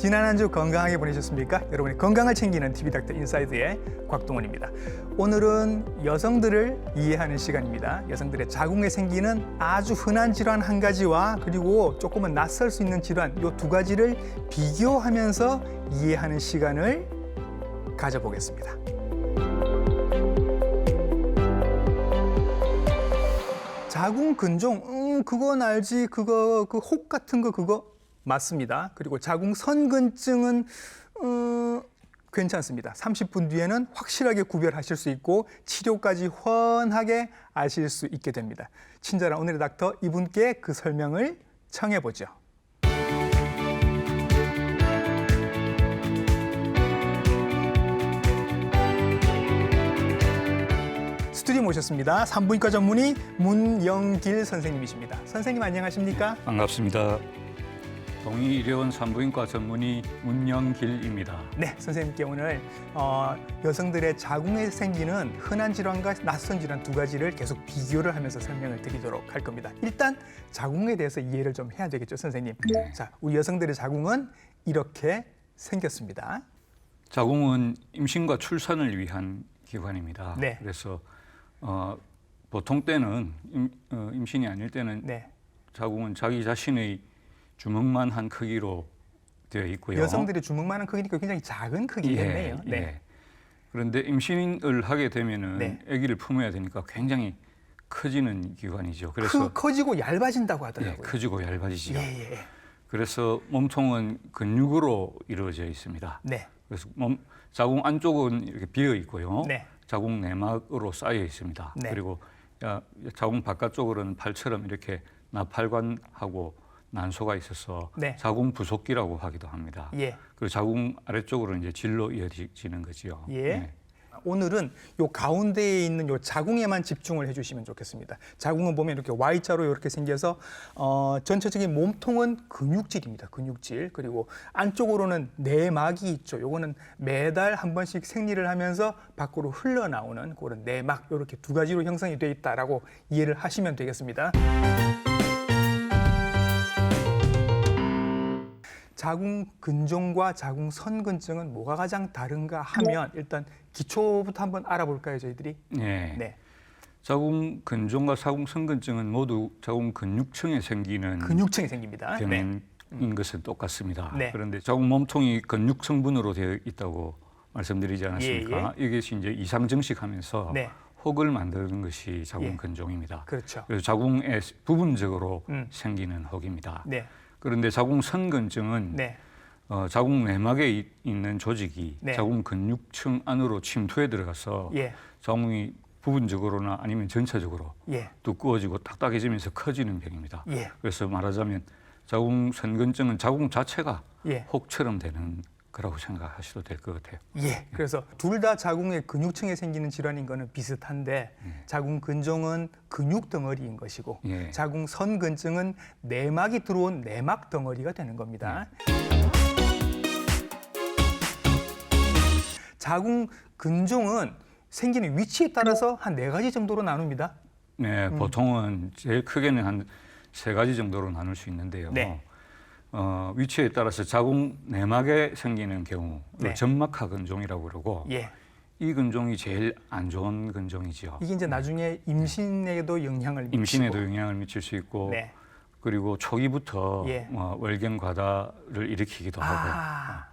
지난 한 주 건강하게 보내셨습니까? 여러분의 건강을 챙기는 TV닥터 인사이드의 곽동원입니다. 오늘은 여성들을 이해하는 시간입니다. 여성들의 자궁에 생기는 아주 흔한 질환 한 가지와 그리고 조금은 낯설 수 있는 질환 이 두 가지를 비교하면서 이해하는 시간을 가져보겠습니다. 자궁 근종, 그건 알지. 그거 그 혹 같은 거 그거 맞습니다. 그리고 자궁 선근증은 괜찮습니다. 30분 뒤에는 확실하게 구별하실 수 있고 치료까지 훤하게 아실 수 있게 됩니다. 친절한 오늘의 닥터 이분께 그 설명을 청해보죠. 스튜디오 모셨습니다. 산부인과 전문의 문영길 선생님이십니다. 선생님 안녕하십니까? 반갑습니다. 동의의료원 산부인과 전문의 문영길입니다. 네, 선생님께 오늘 여성들의 자궁에 생기는 흔한 질환과 낯선 질환 두 가지를 계속 비교를 하면서 설명을 드리도록 할 겁니다. 일단 자궁에 대해서 이해를 좀 해야 되겠죠, 선생님? 자, 우리 여성들의 자궁은 이렇게 생겼습니다. 자궁은 임신과 출산을 위한 기관입니다. 네. 그래서 보통 때는 임신이 아닐 때는 네. 자궁은 자기 자신의 주먹만한 크기로 되어 있고요. 여성들의 주먹만한 크기니까 굉장히 작은 크기겠네요. 예, 네. 예. 그런데 임신을 하게 되면은 네. 아기를 품어야 되니까 굉장히 커지는 기관이죠. 그래서 커지고 얇아진다고 예, 하더라고요. 커지고 얇아지죠. 예. 그래서 몸통은 근육으로 이루어져 있습니다. 네. 그래서 자궁 안쪽은 이렇게 비어 있고요. 네. 자궁 내막으로 쌓여 있습니다. 네. 그리고 자궁 바깥쪽으로는 팔처럼 이렇게 나팔관하고 난소가 있어서 네. 자궁 부속기라고 하기도 합니다. 예. 그리고 자궁 아래쪽으로는 이제 질로 이어지는 거지요. 예. 네. 오늘은 요 가운데에 있는 요 자궁에만 집중을 해주시면 좋겠습니다. 자궁은 보면 이렇게 Y자로 이렇게 생겨서 전체적인 몸통은 근육질입니다. 근육질. 그리고 안쪽으로는 내막이 있죠. 요거는 매달 한 번씩 생리를 하면서 밖으로 흘러나오는 그런 내막 이렇게 두 가지로 형성이 되어 있다라고 이해를 하시면 되겠습니다. 자궁 근종과 자궁 선근증은 뭐가 가장 다른가 하면 일단 기초부터 한번 알아볼까요, 저희들이? 네. 네. 자궁 근종과 자궁 선근증은 모두 자궁 근육층에 생기는 근육층이 생깁니다. 병인 것은 똑같습니다. 네. 그런데 자궁 몸통이 근육 성분으로 되어 있다고 말씀드리지 않았습니까? 이것이 이제 이상 증식하면서 네. 혹을 만드는 것이 자궁 예. 근종입니다. 그렇죠. 그래서 자궁에 부분적으로 생기는 혹입니다. 네. 그런데 자궁 선근증은 네. 자궁 내막에 있는 조직이 네. 자궁 근육층 안으로 침투해 들어가서 예. 자궁이 부분적으로나 아니면 전체적으로 예. 두꺼워지고 딱딱해지면서 커지는 병입니다. 예. 그래서 말하자면 자궁 선근증은 자궁 자체가 예. 혹처럼 되는 거라고 생각하셔도 될 것 같아요. 예. 그래서 둘 다 자궁의 근육층에 생기는 질환인 거는 비슷한데 자궁 근종은 근육 덩어리인 것이고 예. 자궁 선근증은 내막이 들어온 내막 덩어리가 되는 겁니다. 자궁 근종은 생기는 위치에 따라서 한 4가지 정도로 나눕니다. 네, 보통은 제일 크게는 한 3가지 정도로 나눌 수 있는데요. 네. 위치에 따라서 자궁 내막에 생기는 경우 네. 점막하 근종이라고 그러고 예. 이 근종이 제일 안 좋은 근종이지요. 이게 이제 나중에 임신에도 영향을 미치고 임신에도 영향을 미칠 수 있고 네. 그리고 초기부터 예. 월경 과다를 일으키기도 하고 아.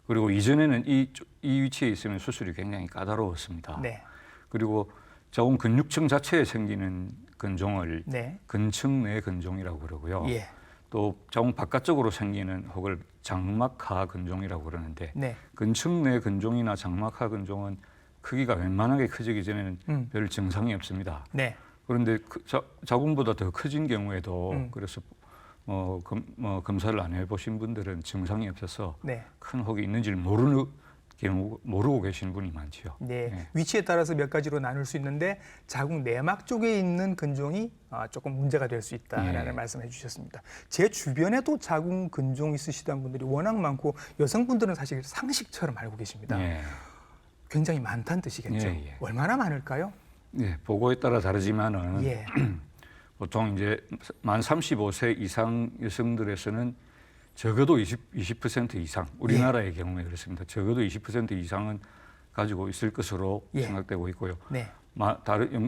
그리고 이전에는 이 위치에 있으면 수술이 굉장히 까다로웠습니다. 네. 그리고 자궁 근육층 자체에 생기는 근종을 네. 근층 내 근종이라고 그러고요. 예. 또 자궁 바깥쪽으로 생기는 혹을 장막하 근종이라고 그러는데 네. 근층 내 근종이나 장막하 근종은 크기가 웬만하게 커지기 전에는 별 증상이 없습니다. 네. 그런데 자궁보다 더 커진 경우에도 그래서 검사를 안 해보신 분들은 증상이 없어서 네. 큰 혹이 있는지를 모르고 계신 분이 많지요. 네. 네. 위치에 따라서 몇 가지로 나눌 수 있는데 자궁 내막 쪽에 있는 근종이 조금 문제가 될 수 있다라는 네. 말씀을 해주셨습니다. 제 주변에도 자궁 근종 있으시던 분들이 워낙 많고 여성분들은 사실 상식처럼 알고 계십니다. 네. 굉장히 많다는 뜻이겠죠. 예. 얼마나 많을까요? 네, 보고에 따라 다르지만은 예. 보통 이제 만 35세 이상 여성들에서는 적어도 20% 이상, 우리나라의 경우에 그렇습니다. 적어도 20% 이상은 가지고 있을 것으로 예. 생각되고 있고요. 네.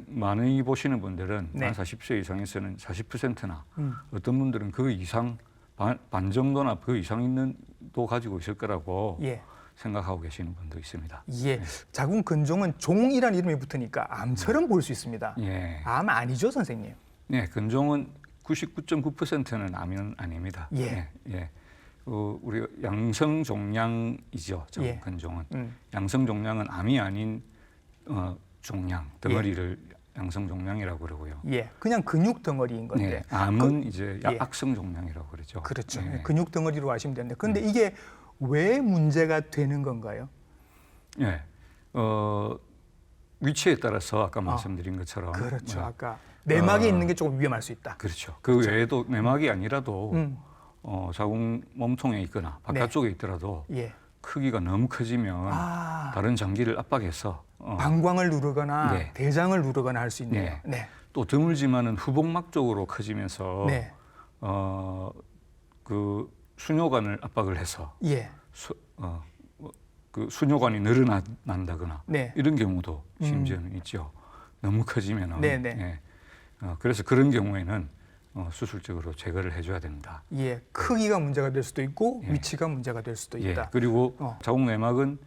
많이 보시는 분들은 네. 만 40세 이상에서는 40%나 어떤 분들은 그 이상 반 정도나 그 이상 있는 도 가지고 있을 거라고 예. 생각하고 계시는 분도 있습니다. 예. 자궁 근종은 종이라는 이름이 붙으니까 암처럼 보일 수 있습니다. 예. 암 아니죠, 선생님? 네, 근종은 99.9%는 암은 아닙니다. 예. 예. 우리 양성 종양이죠. 예. 근종은 양성 종양은 암이 아닌 종양 덩어리를 양성 종양이라고 그러고요. 예. 그냥 근육 덩어리인 건데. 네, 암은 이제 예. 악성 종양이라고 그러죠. 그렇죠. 예. 근육 덩어리로 아시면 되는데. 근데 이게 왜 문제가 되는 건가요? 예. 위치에 따라서 아까 말씀드린 것처럼 그렇죠. 아까 내막에 있는 게 조금 위험할 수 있다. 그렇죠. 그 외에도 내막이 아니라도 자궁 몸통에 있거나 바깥쪽에 있더라도 예. 크기가 너무 커지면 다른 장기를 압박해서 방광을 누르거나 네. 대장을 누르거나 할 수 있네요. 네. 네. 또 드물지만은 후복막 쪽으로 커지면서 네. 그 수뇨관을 압박을 해서 예. 그 수뇨관이 늘어난다거나 네. 이런 경우도 심지어는 있죠. 너무 커지면은. 네, 네. 예. 그래서 그런 경우에는 수술적으로 제거를 해줘야 됩니다. 예. 크기가 문제가 될 수도 있고 예. 위치가 문제가 될 수도 예. 있다. 그리고 자궁 내막은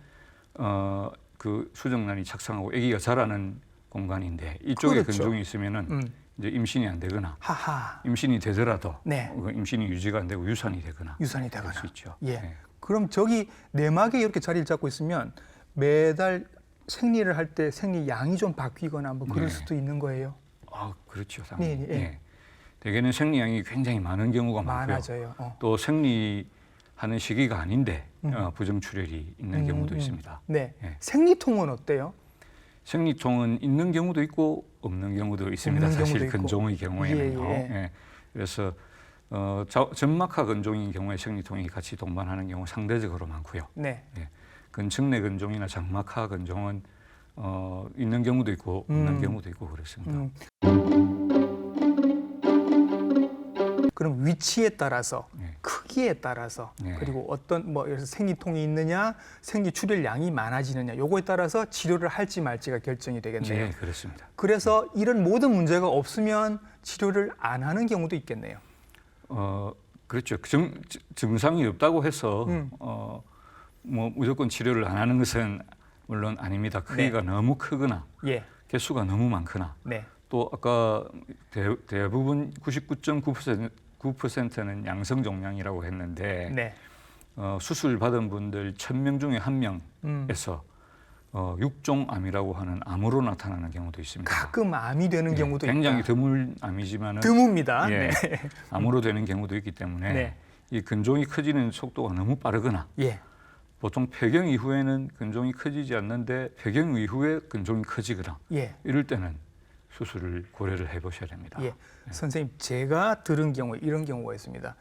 그 수정란이 착상하고 아기가 자라는 공간인데 이쪽에 그렇죠. 근종이 있으면은 이제 임신이 안 되거나 하하. 임신이 되더라도 네. 임신이 유지가 안 되고 유산이 되거나 유산이 될 되거나. 수 있죠. 예. 그럼 저기 내막에 이렇게 자리를 잡고 있으면 매달 생리를 할 때 생리 양이 좀 바뀌거나 뭐 그럴 네. 수도 있는 거예요. 그렇죠. 네, 상당히. 네. 예. 대개는 생리양이 굉장히 많은 경우가 많고요. 많아져요. 또 생리하는 시기가 아닌데 부정출혈이 있는 경우도 있습니다. 네. 예. 생리통은 어때요? 생리통은 있는 경우도 있고 없는 경우도 있습니다. 없는 사실 경우도 있고. 근종의 경우에는요. 예, 예. 예. 그래서 점막하 근종인 경우에 생리통이 같이 동반하는 경우 상대적으로 많고요. 네. 예. 근측내 근종이나 장막하 근종은 있는 경우도 있고 없는 경우도 있고 그렇습니다. 그럼 위치에 따라서 네. 크기에 따라서 네. 그리고 어떤 뭐 예를 들어서 생리통이 있느냐 생리 출혈량이 많아지느냐 요거에 따라서 치료를 할지 말지가 결정이 되겠네요. 네, 그렇습니다. 그래서 이런 모든 문제가 없으면 치료를 안 하는 경우도 있겠네요. 그렇죠. 증상이 없다고 해서 뭐 무조건 치료를 안 하는 것은 물론 아닙니다. 크기가 너무 크거나 예. 개수가 너무 많거나 네. 또 아까 대부분 99.9%는 양성 종양이라고 했는데 네. 수술 받은 분들 1,000명 중에 1명에서 육종암이라고 하는 암으로 나타나는 경우도 있습니다. 가끔 암이 되는 경우도 굉장히 있다. 드물 암이지만은 드뭅니다. 예, 네. 암으로 되는 경우도 있기 때문에 네. 이 근종이 커지는 속도가 너무 빠르거나 예. 보통 폐경 이후에는 근종이 커지지 않는데 폐경 이후에 근종이 커지거나 예. 이럴 때는 수술을 고려를 해보셔야 됩니다. 예. 선생님, 제가 들은 경우에 이런 경우가 있습니다.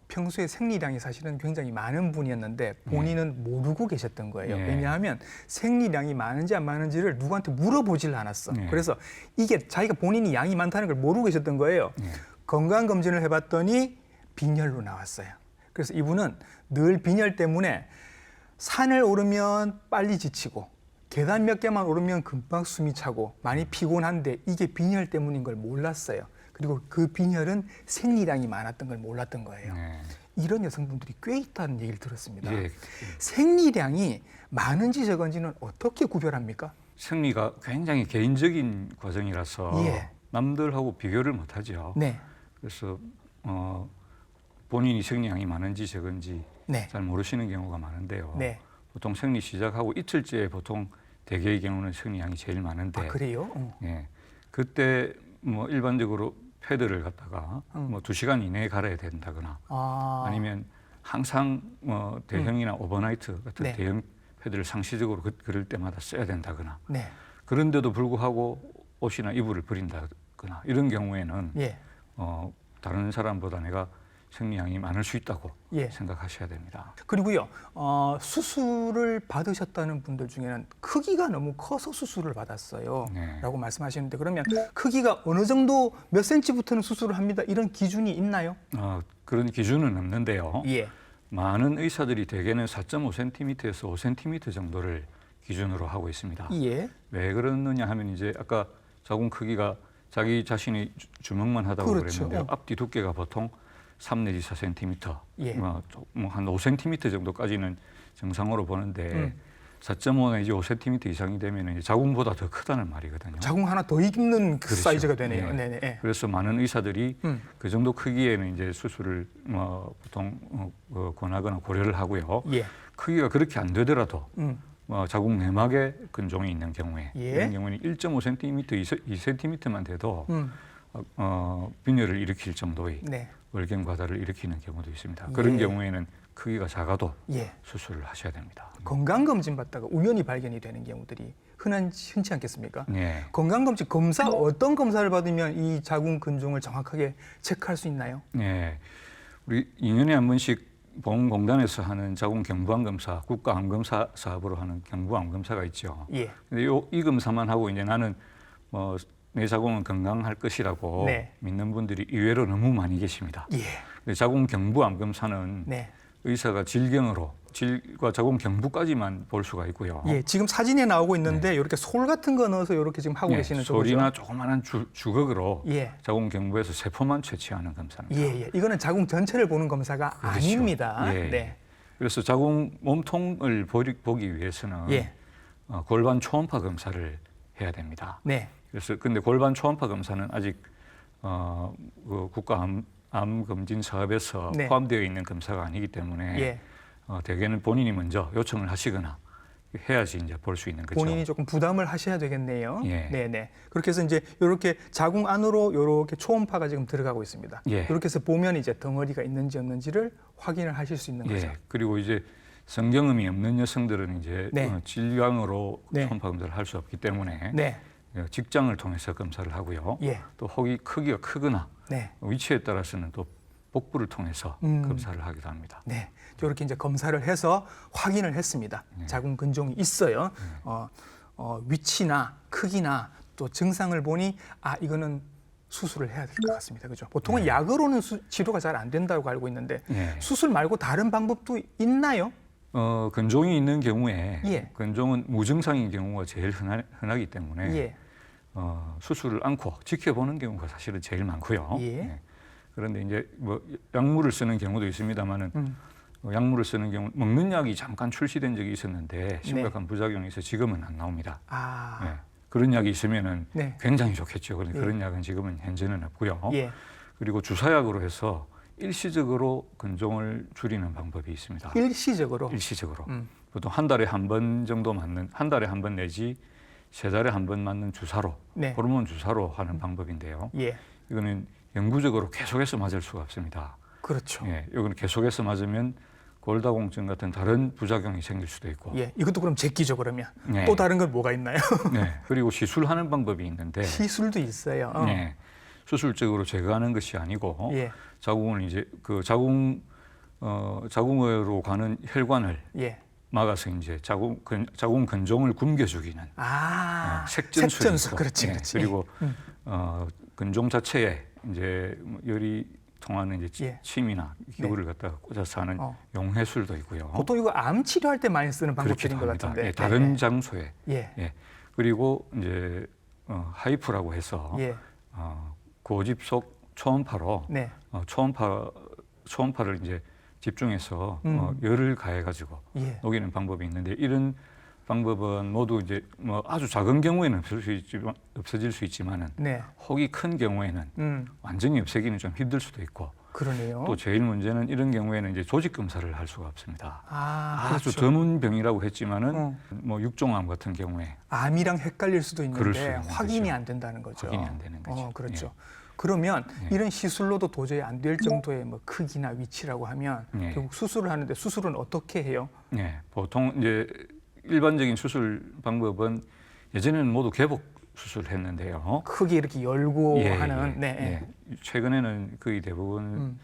평소에 생리량이 사실은 굉장히 많은 분이었는데 본인은 모르고 계셨던 거예요. 네. 왜냐하면 생리량이 많은지 안 많은지를 누구한테 물어보질 않았어. 네. 그래서 이게 자기가 본인이 양이 많다는 걸 모르고 계셨던 거예요. 네. 건강검진을 해봤더니 빈혈로 나왔어요. 그래서 이분은 늘 빈혈 때문에 산을 오르면 빨리 지치고 계단 몇 개만 오르면 금방 숨이 차고 많이 피곤한데 이게 빈혈 때문인 걸 몰랐어요. 그리고 그 빈혈은 생리량이 많았던 걸 몰랐던 거예요. 네. 이런 여성분들이 꽤 있다는 얘기를 들었습니다. 예. 생리량이 많은지 적은지는 어떻게 구별합니까? 생리가 굉장히 개인적인 과정이라서 예. 남들하고 비교를 못하죠. 네. 그래서 본인이 생리량이 많은지 적은지 네. 잘 모르시는 경우가 많은데요. 네. 보통 생리 시작하고 이틀째 보통 대개의 경우는 생리량이 제일 많은데 그래요? 예. 그때 뭐 일반적으로 패드를 갖다가 뭐 2시간 이내에 갈아야 된다거나 아니면 항상 뭐 대형이나 오버나이트 같은 네. 대형 패드를 상시적으로 그럴 때마다 써야 된다거나 네. 그런데도 불구하고 옷이나 이불을 버린다거나 이런 경우에는 예. 다른 사람보다 내가 생리양이 많을 수 있다고 예. 생각하셔야 됩니다. 그리고요, 수술을 받으셨다는 분들 중에는 크기가 너무 커서 수술을 받았어요. 네. 라고 말씀하시는데 그러면 크기가 어느 정도 몇 센치부터는 수술을 합니다. 이런 기준이 있나요? 그런 기준은 없는데요. 예. 많은 의사들이 대개는 4.5cm에서 5cm 정도를 기준으로 하고 있습니다. 예. 왜 그러느냐 하면 이제 아까 자궁 크기가 자기 자신이 주먹만 하다고 그렇죠. 그랬는데요. 앞뒤 두께가 보통 3 내지 4cm, 예. 한 5cm 정도까지는 정상으로 보는데 4.5 내지 5cm 이상이 되면 이제 자궁보다 더 크다는 말이거든요. 자궁 하나 더 있는 그 그렇죠. 사이즈가 되네요. 예. 네네. 예. 그래서 많은 의사들이 그 정도 크기에는 이제 수술을 보통 권하거나 고려를 하고요. 예. 크기가 그렇게 안 되더라도 자궁 내막에 근종이 있는 경우에 예. 이런 경우는 1.5cm, 2cm만 돼도 빈혈을 일으킬 정도의 네. 월경 과다를 일으키는 경우도 있습니다. 예. 그런 경우에는 크기가 작아도 예. 수술을 하셔야 됩니다. 건강검진 받다가 우연히 발견이 되는 경우들이 흔치 않겠습니까? 네. 건강검진 검사 어떤 검사를 받으면 이 자궁 근종을 정확하게 체크할 수 있나요? 네. 우리 2년에 한 번씩 보건공단에서 하는 자궁 경부암 검사, 국가암검사 사업으로 하는 경부암 검사가 있죠. 예. 근데 이 검사만 하고 이제 나는 내 자궁은 건강할 것이라고 네. 믿는 분들이 의외로 너무 많이 계십니다. 예. 근데 자궁 경부암 검사는 네. 의사가 질과 자궁 경부까지만 볼 수가 있고요. 예. 지금 사진에 나오고 있는데 이렇게 솔 같은 거 넣어서 이렇게 지금 하고 계시는 저거죠? 솔이나 조그마한 주걱으로 예. 자궁 경부에서 세포만 채취하는 검사입니다. 예, 예. 이거는 자궁 전체를 보는 검사가 그렇죠. 아닙니다. 예. 네. 그래서 자궁 몸통을 보기 위해서는 예. 골반 초음파 검사를 해야 됩니다. 네. 그래서 근데 골반 초음파 검사는 아직 그 국가암 검진 사업에서 네. 포함되어 있는 검사가 아니기 때문에 예. 대개는 본인이 먼저 요청을 하시거나 해야지 이제 볼 수 있는 거죠. 본인이 조금 부담을 하셔야 되겠네요. 예. 네, 네. 그렇게 해서 이제 이렇게 자궁 안으로 이렇게 초음파가 지금 들어가고 있습니다. 예. 이렇게 해서 보면 이제 덩어리가 있는지 없는지를 확인을 하실 수 있는 거죠. 예. 그리고 이제 성경험이 없는 여성들은 이제 네. 질량으로 네. 초음파 검사를 할 수 없기 때문에 네. 직장을 통해서 검사를 하고요. 예. 또 혹이 크기가 크거나 네. 위치에 따라서는 또 복부를 통해서 검사를 하기도 합니다. 네. 이렇게 이제 검사를 해서 확인을 했습니다. 자궁 근종이 있어요. 위치나 크기나 또 증상을 보니 이거는 수술을 해야 될 것 같습니다. 그죠? 보통은 약으로는 치료가 잘 안 된다고 알고 있는데 네. 수술 말고 다른 방법도 있나요? 근종이 있는 경우에 예. 근종은 무증상인 경우가 제일 흔하기 때문에 예. 수술을 않고 지켜보는 경우가 사실은 제일 많고요. 예. 네. 그런데 이제 약물을 쓰는 경우도 있습니다만은 약물을 쓰는 경우 먹는 약이 잠깐 출시된 적이 있었는데 심각한 부작용이 있어 지금은 안 나옵니다. 네. 그런 약이 있으면은 네. 굉장히 좋겠죠. 그런데 그런 약은 지금은 현재는 없고요. 예. 그리고 주사약으로 해서 일시적으로 근종을 줄이는 방법이 있습니다. 일시적으로. 일시적으로. 보통 한 달에 한 번 정도 한 달에 한 번 내지 3달에 한 번 맞는 주사로, 네. 호르몬 주사로 하는 방법인데요. 예. 이거는 영구적으로 계속해서 맞을 수가 없습니다. 그렇죠. 예, 이거는 계속해서 맞으면 골다공증 같은 다른 부작용이 생길 수도 있고. 예. 이것도 그럼 제끼죠, 그러면. 네. 또 다른 건 뭐가 있나요? 네. 그리고 시술하는 방법이 있는데 시술도 있어요. 네. 수술적으로 제거하는 것이 아니고 예. 자궁을 이제 그 자궁으로 가는 혈관을 예. 막아서 이제 자궁 근종을 굶겨 죽이는 색전수. 그렇지, 네. 그렇지. 그리고 근종 자체에 이제 열이 통하는 이제 예. 침이나 기구를 갖다가 꽂아서 하는 용해술도 있고요. 보통 이거 암 치료할 때 많이 쓰는 방법들인 것 그렇기도 합니다. 같은데. 예, 다른 장소에. 예. 예. 그리고 이제 하이프라고 해서 예. 고집 속 초음파로 네. 초음파를 이제 집중해서 열을 가해가지고 예. 녹이는 방법이 있는데 이런 방법은 모두 이제 아주 작은 경우에는 없어질 수 있지만은 네. 혹이 큰 경우에는 완전히 없애기는 좀 힘들 수도 있고 그러네요. 또 제일 문제는 이런 경우에는 이제 조직 검사를 할 수가 없습니다. 아주 그렇죠. 드문 병이라고 했지만은 육종암 같은 경우에 암이랑 헷갈릴 수도 그럴 수 있는데 있는 확인이 거죠. 안 된다는 거죠. 확인이 안 되는 거죠. 그렇죠. 예. 그러면 이런 시술로도 도저히 안 될 정도의 크기나 위치라고 하면 예. 결국 수술을 하는데 수술은 어떻게 해요? 네, 보통 이제 일반적인 수술 방법은 예전에는 모두 개복 수술했는데요. 크게 이렇게 열고 하는. 네. 최근에는 거의 대부분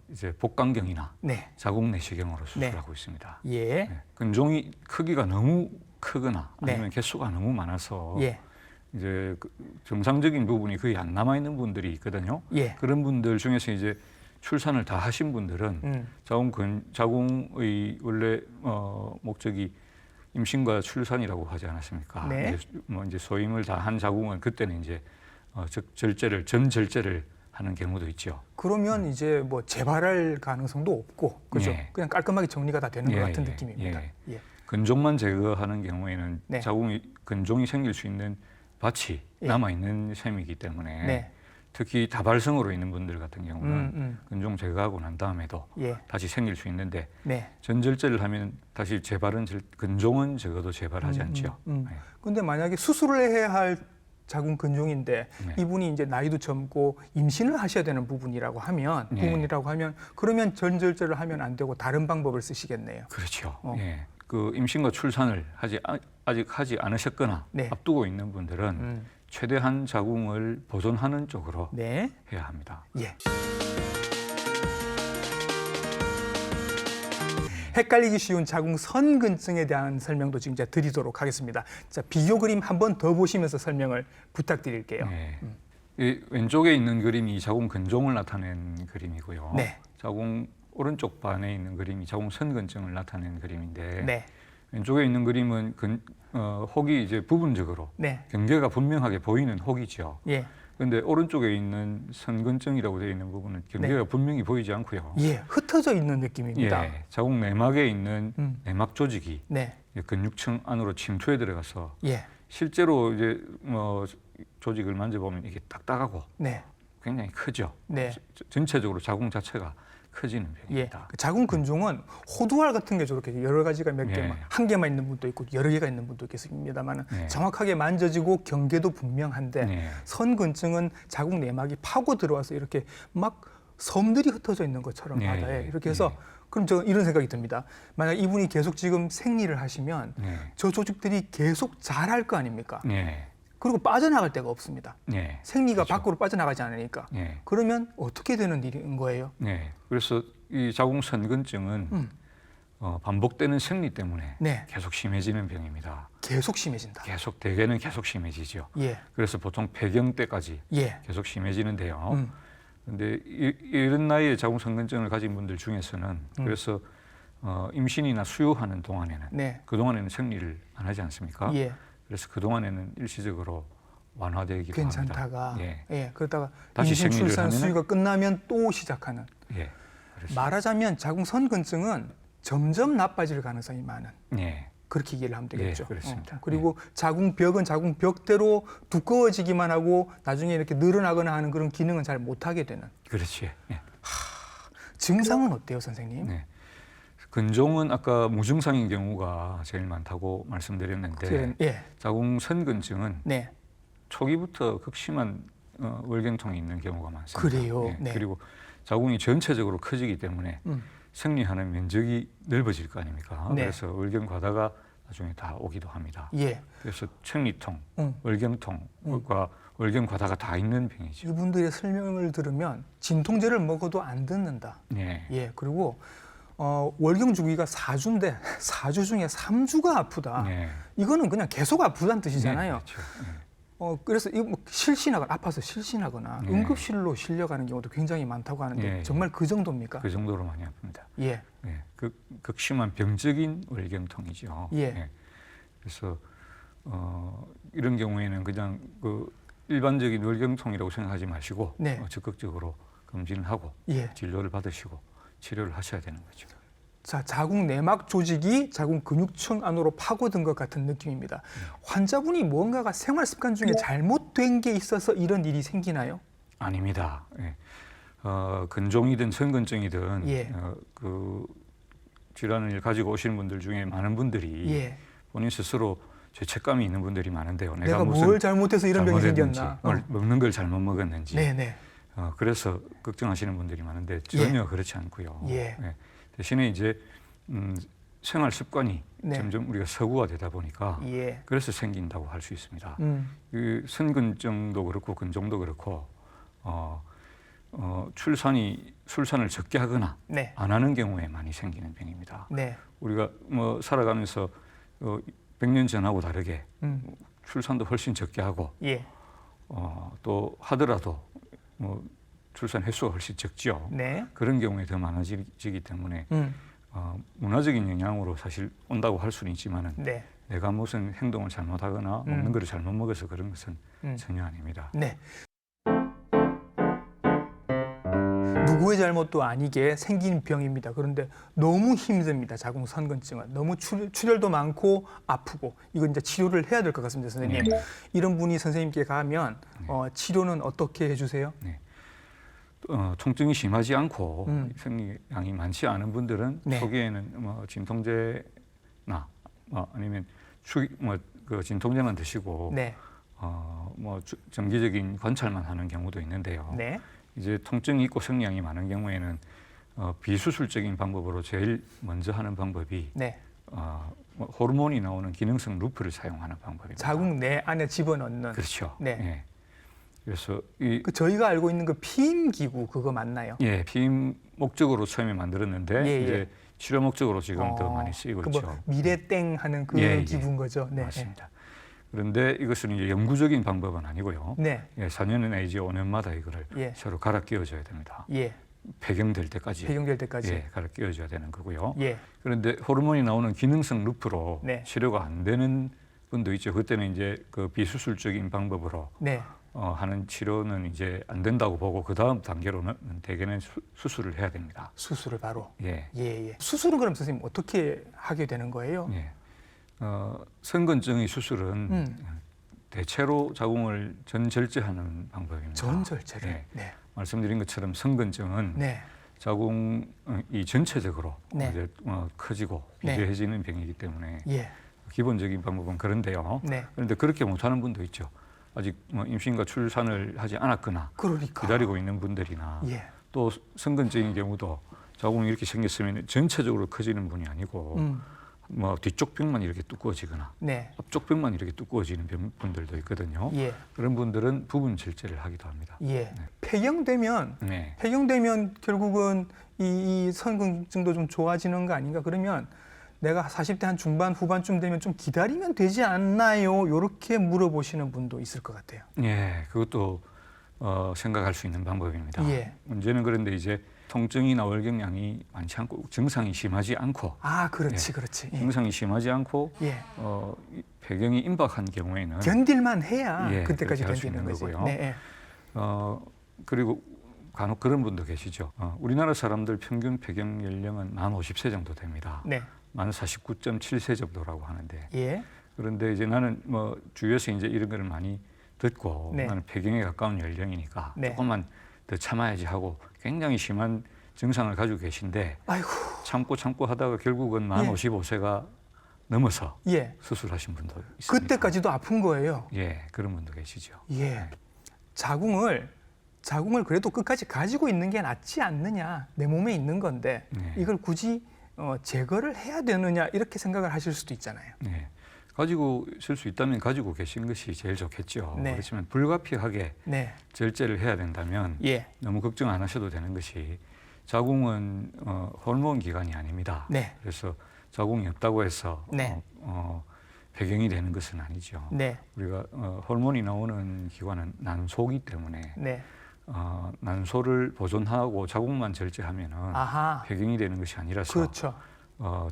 이제 복강경이나 네. 자궁 내시경으로 수술하고 있습니다. 예. 네. 근종이 크기가 너무 크거나 네. 아니면 개수가 너무 많아서 예. 이제 정상적인 부분이 거의 안 남아 있는 분들이 있거든요. 예. 그런 분들 중에서 이제 출산을 다 하신 분들은 자궁의 원래 목적이 임신과 출산이라고 하지 않았습니까? 네. 이제 소임을 다 한 자궁은 그때는 이제 전절제를 하는 경우도 있죠. 그러면 이제 뭐 재발할 가능성도 없고, 그죠? 예. 그냥 깔끔하게 정리가 다 되는 것 같은 예. 느낌입니다. 예. 예. 근종만 제거하는 경우에는 네. 근종이 생길 수 있는 밭이 예. 남아 있는 셈이기 때문에 네. 특히 다발성으로 있는 분들 같은 경우는 근종 제거하고 난 다음에도 예. 다시 생길 수 있는데 네. 전절제를 하면 다시 근종은 적어도 재발하지 않죠. 근데 만약에 수술을 해야 할 자궁 근종인데 네. 이분이 이제 나이도 젊고 임신을 하셔야 되는 부분이라고 하면 그러면 전절제를 하면 안 되고 다른 방법을 쓰시겠네요. 그렇죠. 예. 그 임신과 출산을 아직 하지 않으셨거나 네. 앞두고 있는 분들은 최대한 자궁을 보존하는 쪽으로 네. 해야 합니다. 예. 헷갈리기 쉬운 자궁 선근증에 대한 설명도 지금 제가 드리도록 하겠습니다. 자, 비교 그림 한 번 더 보시면서 설명을 부탁드릴게요. 네. 이 왼쪽에 있는 그림이 자궁 근종을 나타낸 그림이고요. 네. 자궁 오른쪽 반에 있는 그림이 자궁 선근증을 나타낸 그림인데 네. 왼쪽에 있는 그림은 혹이 이제 부분적으로 네. 경계가 분명하게 보이는 혹이죠. 예. 그런데 오른쪽에 있는 선근증이라고 되어 있는 부분은 경계가 네. 분명히 보이지 않고요. 예, 흩어져 있는 느낌입니다. 예, 자궁 내막에 있는 내막 조직이 네. 근육층 안으로 침투해 들어가서 예. 실제로 이제 조직을 만져보면 이게 딱딱하고 네. 굉장히 크죠. 네. 전체적으로 자궁 자체가 커지는 예. 병입니다. 그 자궁 근종은 호두알 같은 게 저렇게 여러 가지가 몇 개, 예. 한 개만 있는 분도 있고 여러 개가 있는 분도 있겠습니다만 예. 정확하게 만져지고 경계도 분명한데 예. 선근증은 자궁 내막이 파고 들어와서 이렇게 막 섬들이 흩어져 있는 것처럼 예. 바다에 이렇게 해서 그럼 저 이런 생각이 듭니다. 만약 이분이 계속 지금 생리를 하시면 예. 저 조직들이 계속 자랄 거 아닙니까? 예. 그리고 빠져나갈 데가 없습니다. 예. 생리가 그렇죠. 밖으로 빠져나가지 않으니까. 예. 그러면 어떻게 되는 일인 거예요? 예. 그래서 이 자궁 선근증은 반복되는 생리 때문에 네. 계속 심해지는 병입니다. 계속 심해진다. 대개는 계속 심해지죠. 예. 그래서 보통 폐경 때까지 예. 계속 심해지는데요. 그런데 이런 나이에 자궁 선근증을 가진 분들 중에서는 그래서 임신이나 수유하는 동안에는 네. 그 동안에는 생리를 안 하지 않습니까? 예. 그래서 그 동안에는 일시적으로 완화되기도 괜찮다가 합니다. 예. 예. 그러다가 다시 임신 생리를 출산 하면은? 수유가 끝나면 또 시작하는. 예. 그렇습니다. 말하자면 자궁 선근증은 점점 나빠질 가능성이 많은. 예. 그렇게 이해를 하면 되겠죠. 예, 그렇습니다. 그리고 자궁벽은 자궁벽대로 두꺼워지기만 하고 나중에 이렇게 늘어나거나 하는 그런 기능은 잘 못하게 되는. 그렇지. 예. 증상은 어때요, 선생님? 네. 근종은 아까 무증상인 경우가 제일 많다고 말씀드렸는데 예. 자궁 선근증은 네. 초기부터 극심한 월경통이 있는 경우가 많습니다. 그래요? 예. 네. 그리고 자궁이 전체적으로 커지기 때문에 생리하는 면적이 넓어질 거 아닙니까? 네. 그래서 월경 과다가 나중에 다 오기도 합니다. 예. 그래서 생리통, 월경통과 월경 과다가 다 있는 병이죠. 이분들의 설명을 들으면 진통제를 먹어도 안 듣는다. 예. 예. 그리고 월경 주기가 4주인데 4주 중에 3주가 아프다. 예. 이거는 그냥 계속 아프다는 뜻이잖아요. 네, 그렇죠. 예. 그래서 이거 뭐 실신하거나 아파서 실신하거나 네. 응급실로 실려가는 경우도 굉장히 많다고 하는데 예. 정말 그 정도입니까? 그 정도로 많이 아픕니다. 예. 예. 극심한 병적인 월경통이죠. 예. 그래서 이런 경우에는 그냥 그 일반적인 월경통이라고 생각하지 마시고 네. 적극적으로 검진을 하고 예. 진료를 받으시고 치료를 하셔야 되는 거죠. 자, 자궁 내막 조직이 자궁 근육층 안으로 파고든 것 같은 느낌입니다. 환자분이 뭔가가 생활 습관 중에 잘못된 게 있어서 이런 일이 생기나요? 아닙니다. 예. 근종이든 선근증이든 예. 그 질환을 가지고 오시는 분들 중에 많은 분들이 예. 본인 스스로 죄책감이 있는 분들이 많은데요. 내가 무슨 뭘 잘못해서 이런 병이 잘못했는지, 생겼나? 먹는 걸 잘못 먹었는지 네네. 그래서 걱정하시는 분들이 많은데 전혀 그렇지 않고요. 예. 대신에 이제 생활 습관이 네. 점점 우리가 서구화되다 보니까 예. 그래서 생긴다고 할 수 있습니다. 음. 그 선근증도 그렇고 근종도 그렇고 출산을 적게 하거나 네. 안 하는 경우에 많이 생기는 병입니다. 네. 우리가 뭐 살아가면서 100년 전하고 다르게 출산도 훨씬 적게 하고 예. 또 하더라도 뭐 출산 횟수가 훨씬 적죠. 네. 그런 경우에 더 많아지기 때문에 문화적인 영향으로 사실 온다고 할 수는 있지만은 네. 내가 무슨 행동을 잘못하거나 먹는 거를 잘못 먹어서 그런 것은 전혀 아닙니다. 네. 누구의 잘못도 아니게 생긴 병입니다. 그런데 너무 힘듭니다. 자궁선근증은 너무 출혈도 많고 아프고 이건 이제 치료를 해야 될 것 같습니다, 선생님. 네. 이런 분이 선생님께 가면 치료는 어떻게 해주세요? 네. 통증이 심하지 않고 생리량이 많지 않은 분들은 네. 초기에는 뭐 진통제나 아니면 그 진통제만 드시고 네. 정기적인 관찰만 하는 경우도 있는데요. 네. 이제 통증이 있고 생리량이 많은 경우에는 비수술적인 방법으로 제일 먼저 하는 방법이 네. 호르몬이 나오는 기능성 루프를 사용하는 방법입니다. 자궁 내 안에 집어넣는. 그렇죠. 네. 예. 그래서 저희가 알고 있는 그 피임 기구 그거 맞나요? 예, 피임 목적으로 처음에 만들었는데 예, 이제 치료 목적으로 지금 더 많이 쓰이고 있죠. 뭐 미래땡 하는 그 예, 기구인 거죠. 네. 맞습니다. 그런데 이것은 이제 영구적인 방법은 아니고요. 네. 4년 내지 5년마다 이거를 예. 서로 갈아 끼워줘야 됩니다. 예. 폐경될 때까지. 폐경될 때까지. 예, 갈아 끼워줘야 되는 거고요. 예. 그런데 호르몬이 나오는 기능성 루프로 네. 치료가 안 되는 분도 있죠. 그때는 이제 그 비수술적인 방법으로 네. 하는 치료는 이제 안 된다고 보고 그 다음 단계로는 대개는 수술을 해야 됩니다. 수술을 바로. 예. 예. 수술은 그럼 선생님 어떻게 하게 되는 거예요? 예. 선근증의 수술은 대체로 자궁을 전절제하는 방법입니다. 전절제를. 예. 네. 말씀드린 것처럼 선근증은 네. 자궁이 전체적으로 네. 이제 커지고 네. 비대해지는 병이기 때문에 예. 기본적인 방법은 그런데요. 네. 그런데 그렇게 못하는 분도 있죠. 아직 임신과 출산을 하지 않았거나 그러니까. 기다리고 있는 분들이나 예. 또 선근증인 경우도 자궁이 이렇게 생겼으면 전체적으로 커지는 분이 아니고 뒤쪽 벽만 이렇게 두꺼워지거나 네. 앞쪽 벽만 이렇게 두꺼워지는 분들도 있거든요. 예. 그런 분들은 부분 절제를 하기도 합니다. 예. 폐경되면 네. 결국은 이 선근증도 좀 좋아지는 거 아닌가? 그러면 내가 40대 한 중반 후반쯤 되면 좀 기다리면 되지 않나요? 이렇게 물어보시는 분도 있을 것 같아요. 예, 그것도 생각할 수 있는 방법입니다. 예. 문제는 그런데 이제 통증이나 월경량이 많지 않고 증상이 심하지 않고 그렇지. 예. 증상이 심하지 않고 예. 폐경이 임박한 경우에는 견딜만 해야 예, 그때까지 그렇게 할수 견디는 있는 거지. 거고요. 네. 그리고 간혹 그런 분도 계시죠. 우리나라 사람들 평균 폐경 연령은 만 50세 정도 됩니다. 네. 만 49.7세 정도라고 하는데 예. 그런데 이제 나는 주위에서 이제 이런 거를 많이 듣고 네. 나는 폐경에 가까운 연령이니까 네. 조금만 더 참아야지 하고 굉장히 심한 증상을 가지고 계신데 아이고. 참고 하다가 결국은 만 예. 55세가 넘어서 예. 수술하신 분도 있습니다. 그때까지도 아픈 거예요. 예, 그런 분도 계시죠. 예. 자궁을 그래도 끝까지 가지고 있는 게 낫지 않느냐. 내 몸에 있는 건데 네. 이걸 굳이 제거를 해야 되느냐 이렇게 생각을 하실 수도 있잖아요. 네. 가지고 있을 수 있다면 가지고 계신 것이 제일 좋겠죠. 네. 그렇지만 불가피하게 네. 절제를 해야 된다면 예. 너무 걱정 안 하셔도 되는 것이 자궁은 호르몬 기관이 아닙니다. 네. 그래서 자궁이 없다고 해서 네. 폐경이 되는 것은 아니죠. 네. 우리가 호르몬이 나오는 기관은 난소이기 때문에 네. 난소를 보존하고 자궁만 절제하면은 아하. 폐경이 되는 것이 아니라서 그렇죠.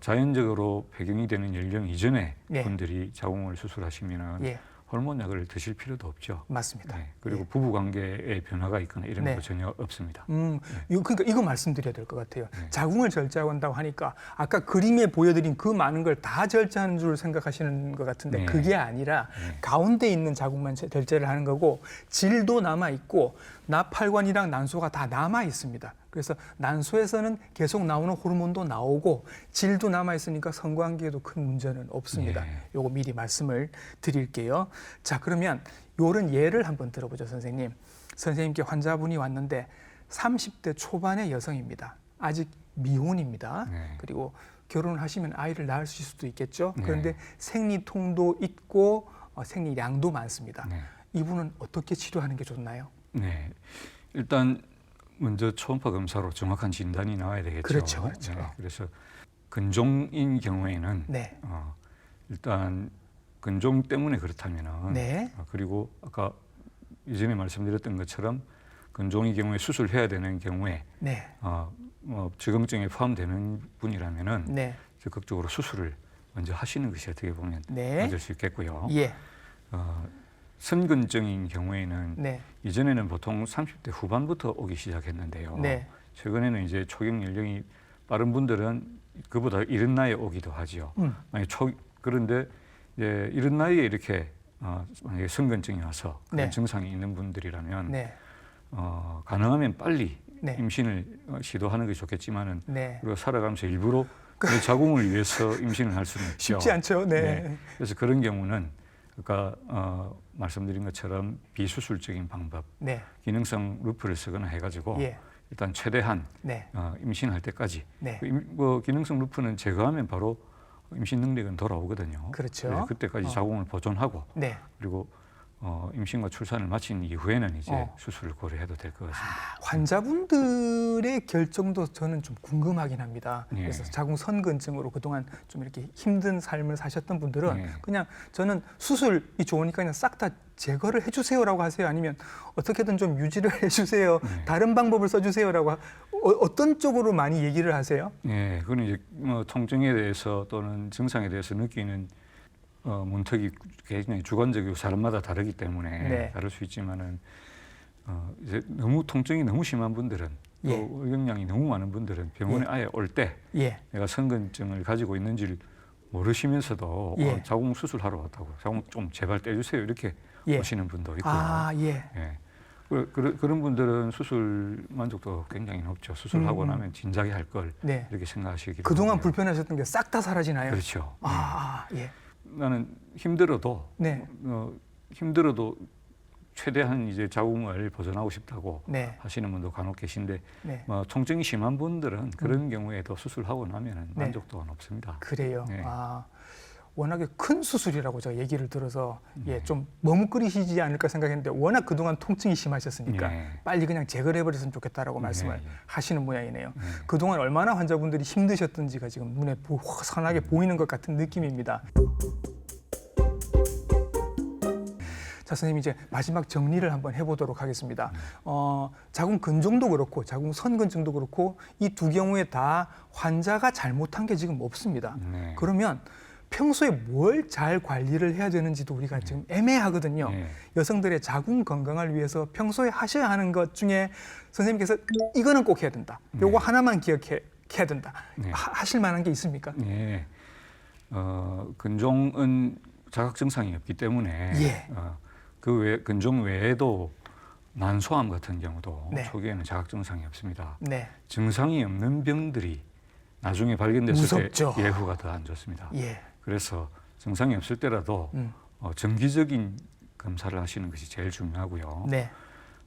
자연적으로 폐경이 되는 연령 이전에 예. 분들이 자궁을 수술하시면은 예. 호르몬 약을 드실 필요도 없죠. 맞습니다. 네. 그리고 예. 부부 관계에 변화가 있거나 이런 네. 것도 전혀 없습니다. 그러니까 이거 말씀드려야 될 것 같아요. 네. 자궁을 절제한다고 하니까 아까 그림에 보여드린 그 많은 걸 다 절제하는 줄 생각하시는 것 같은데 네. 그게 아니라 네. 가운데 있는 자궁만 절제를 하는 거고 질도 남아 있고 나팔관이랑 난소가 다 남아 있습니다. 그래서 난소에서는 계속 나오는 호르몬도 나오고 질도 남아 있으니까 성관계에도 큰 문제는 없습니다. 예. 요거 미리 말씀을 드릴게요. 자, 그러면 요런 예를 한번 들어보죠, 선생님. 선생님께 환자분이 왔는데 30대 초반의 여성입니다. 아직 미혼입니다. 네. 그리고 결혼을 하시면 아이를 낳으실 수도 있겠죠. 네. 그런데 생리통도 있고 생리량도 많습니다. 네. 이분은 어떻게 치료하는 게 좋나요? 네. 일단 먼저 초음파 검사로 정확한 진단이 나와야 되겠죠. 그렇죠, 그렇죠. 네, 그래서 근종인 경우에는 네. 일단 근종 때문에 그렇다면은 네. 그리고 아까 이전에 말씀드렸던 것처럼 근종의 경우에 수술해야 되는 경우에 네. 뭐 지검증에 포함되는 분이라면은 네. 적극적으로 수술을 먼저 하시는 것이 어떻게 보면 네. 맞을 수 있겠고요. 예. 선근증인 경우에는 네. 이전에는 보통 30대 후반부터 오기 시작했는데요. 네. 최근에는 이제 초경 연령이 빠른 분들은 그보다 이른 나이에 오기도 하지요. 그런데 이제 이른 나이에 이렇게 만약에 선근증이 와서 그런 네. 증상이 있는 분들이라면 네. 가능하면 빨리 네. 임신을 시도하는 것이 좋겠지만은 네. 우리가 살아가면서 일부러 내 자궁을 위해서 임신을 할 수는 없죠. 쉽지 않죠. 네. 그래서 그런 경우는 아까 말씀드린 것처럼 비수술적인 방법, 네. 기능성 루프를 쓰거나 해가지고 예. 일단 최대한 네. 임신할 때까지 네. 기능성 루프는 제거하면 바로 임신 능력은 돌아오거든요. 그렇죠. 그래서 그때까지 자궁을 보존하고 네. 그리고 임신과 출산을 마친 이후에는 이제 수술을 고려해도 될 것 같습니다. 환자분들의 결정도 저는 좀 궁금하긴 합니다. 예. 그래서 자궁 선근증으로 그동안 좀 이렇게 힘든 삶을 사셨던 분들은 예. 그냥 저는 수술이 좋으니까 그냥 싹 다 제거를 해주세요라고 하세요. 아니면 어떻게든 좀 유지를 해주세요. 예. 다른 방법을 써주세요라고 어떤 쪽으로 많이 얘기를 하세요? 예, 그건 이제 통증에 대해서 또는 증상에 대해서 느끼는 문턱이 굉장히 주관적이고 사람마다 다르기 때문에 네. 다를 수 있지만은 이제 너무 통증이 너무 심한 분들은 또 예. 의경량이 너무 많은 분들은 병원에 예. 아예 올 때 예. 내가 선근증을 가지고 있는지를 모르시면서도 예. 자궁 수술하러 왔다고 자궁 좀 제발 떼주세요 이렇게 예. 오시는 분도 있고요. 아, 예. 예. 그런 분들은 수술 만족도가 굉장히 높죠. 수술하고 나면 진작에 할 걸 네. 이렇게 생각하시기 그동안 바랍니다. 불편하셨던 게 싹 다 사라지나요? 그렇죠. 예. 나는 힘들어도 네. 힘들어도 최대한 이제 자궁을 보존하고 싶다고 네. 하시는 분도 간혹 계신데 네. 통증이 심한 분들은 그런 경우에도 수술하고 나면은 네. 만족도가 높습니다. 그래요. 네. 워낙에 큰 수술이라고 제가 얘기를 들어서 좀 머뭇거리시지 않을까 생각했는데 워낙 그동안 통증이 심하셨으니까 네. 빨리 그냥 제거를 해버렸으면 좋겠다라고 말씀을 네. 하시는 모양이네요. 네. 그동안 얼마나 환자분들이 힘드셨던지가 지금 눈에 선하게 보이는 것 같은 느낌입니다. 자, 선생님 이제 마지막 정리를 한번 해보도록 하겠습니다. 자궁 근종도 그렇고 자궁 선근증도 그렇고 이 두 경우에 다 환자가 잘못한 게 지금 없습니다. 네. 그러면 평소에 뭘 잘 관리를 해야 되는지도 우리가 지금 애매하거든요. 네. 여성들의 자궁 건강을 위해서 평소에 하셔야 하는 것 중에 선생님께서 이거는 꼭 해야 된다. 요거 하나만 기억해야 된다. 네. 하실 만한 게 있습니까? 네. 근종은 자각 증상이 없기 때문에 예. 근종 외에도 난소암 같은 경우도 네. 초기에는 자각 증상이 없습니다. 네. 증상이 없는 병들이 나중에 발견됐을 무섭죠. 때 예후가 더 안 좋습니다. 예. 그래서 증상이 없을 때라도 정기적인 검사를 하시는 것이 제일 중요하고요. 네.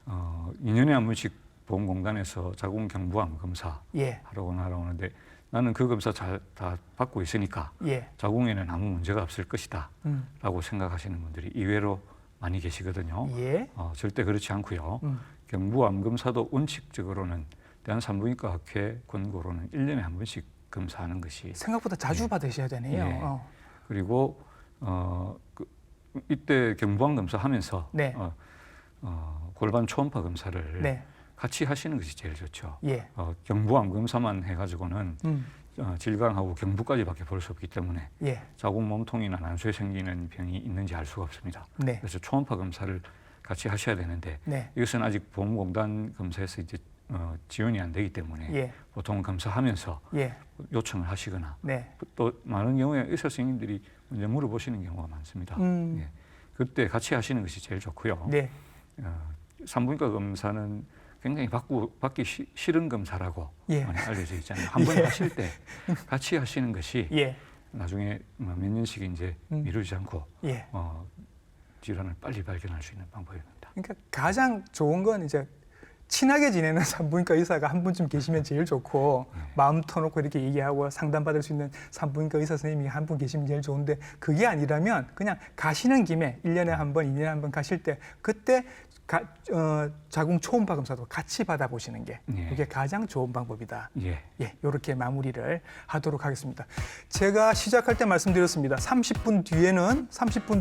2년에 한 번씩 보건공단에서 자궁 경부암 검사 예. 하러 나오는데 나는 그 검사 다 받고 있으니까 예. 자궁에는 아무 문제가 없을 것이다 라고 생각하시는 분들이 의외로 많이 계시거든요. 예. 절대 그렇지 않고요. 경부암 검사도 원칙적으로는 대한산부인과 학회 권고로는 1년에 한 번씩 검사하는 것이 생각보다 자주 받으셔야 되네요. 예. 그리고 이때 경부암 검사하면서 네. 골반 초음파 검사를 네. 같이 하시는 것이 제일 좋죠. 예. 경부암 검사만 해가지고는 질광하고 경부까지밖에 볼 수 없기 때문에 예. 자궁 몸통이나 난소에 생기는 병이 있는지 알 수가 없습니다. 네. 그래서 초음파 검사를 같이 하셔야 되는데 네. 이것은 아직 보험공단 검사에서 이제 지원이 안 되기 때문에 예. 보통 검사하면서 예. 요청을 하시거나 네. 또 많은 경우에 의사 선생님들이 먼저 물어보시는 경우가 많습니다. 예. 그때 같이 하시는 것이 제일 좋고요. 네. 산부인과 검사는 굉장히 받기 싫은 검사라고 예. 많이 알려져 있잖아요. 한 번 하실 때 같이 하시는 것이 예. 나중에 몇 년씩 이제 미루지 않고 예. 질환을 빨리 발견할 수 있는 방법입니다. 그러니까 가장 좋은 건 이제 친하게 지내는 산부인과 의사가 한 분쯤 계시면 제일 좋고 마음 터놓고 이렇게 얘기하고 상담받을 수 있는 산부인과 의사 선생님이 한 분 계시면 제일 좋은데 그게 아니라면 그냥 가시는 김에 1년에 한 번, 2년에 한 번 가실 때 그때 자궁 초음파 검사도 같이 받아보시는 게 예. 이게 가장 좋은 방법이다. 예. 예, 이렇게 마무리를 하도록 하겠습니다. 제가 시작할 때 말씀드렸습니다. 30분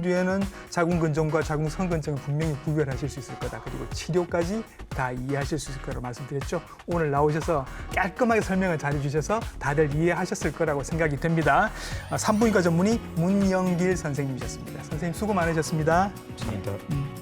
뒤에는 자궁 근정과 자궁 성근정을 분명히 구별하실 수 있을 거다. 그리고 치료까지 다 이해하실 수 있을 거라고 말씀드렸죠. 오늘 나오셔서 깔끔하게 설명을 잘해주셔서 다들 이해하셨을 거라고 생각이 됩니다. 산부인과 전문의 문영길 선생님이셨습니다. 선생님 수고 많으셨습니다. 감사합니다.